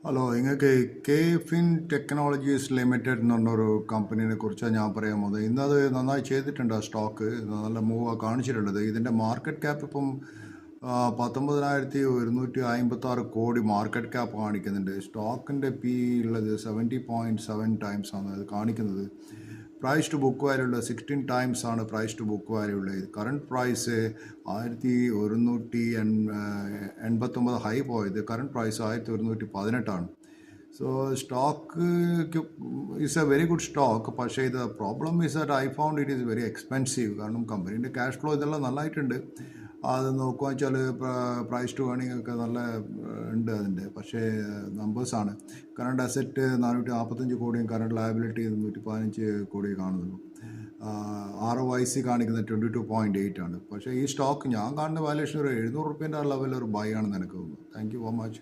Hello, നിങ്ങൾക്ക് K fin technologies limited എന്ന് പറഞ്ഞൊരു കമ്പനീനെ കുറിച്ചാണ് ഞാൻ പറയാൻ പോകുന്നത്. ഇന്നത് നന്നായി ചെയ്തിട്ടുണ്ട്. ആ സ്റ്റോക്ക് നല്ല മൂവ് കാണിച്ചിട്ടുള്ളത്. ഇതിൻ്റെ മാർക്കറ്റ് ക്യാപ്പ് ഇപ്പം 19,156 കോടി മാർക്കറ്റ് ക്യാപ്പ് കാണിക്കുന്നുണ്ട്. സ്റ്റോക്കിൻ്റെ പി ഉള്ളത് 70.7 ടൈംസ് ആണ് അത് കാണിക്കുന്നത്. പ്രൈസ് ടു ബുക്ക് വാല്യൂ ഉള്ളത് 16 ടൈംസ് ആണ് പ്രൈസ് ടു ബുക്ക് വാല്യൂ ഉള്ളത്. കറണ്ട് പ്രൈസ് 1189 ഹൈ പോയത്. Current price 1118. So stock is a very good stock. പക്ഷേ ഇത് problem is that I found it is very expensive. കാരണം കമ്പനീൻ്റെ ക്യാഷ് ഫ്ലോ ഇതെല്ലാം നല്ലതായിട്ടുണ്ട്. അത് നോക്കുക വെച്ചാൽ പ്രൈസ് ടു ഏണിംഗ് ഒക്കെ നല്ല ഉണ്ട് അതിൻ്റെ. പക്ഷേ നമ്പേഴ്സാണ് കറണ്ട് അസറ്റ് 445 കോടിയും കറണ്ട് ലയബിലിറ്റി 115 കോടി കാണുന്നുള്ളൂ. ROIC കാണിക്കുന്നത് 22.8 ആണ്. പക്ഷേ ഈ സ്റ്റോക്ക് ഞാൻ കാണുന്ന വാല്യൂഷൻ ഒരു 700 റുപ്യേൻ്റെ ലെവലിൽ ഒരു ബൈ ആണെന്ന് എനിക്ക് തോന്നുന്നു. Thank you so much.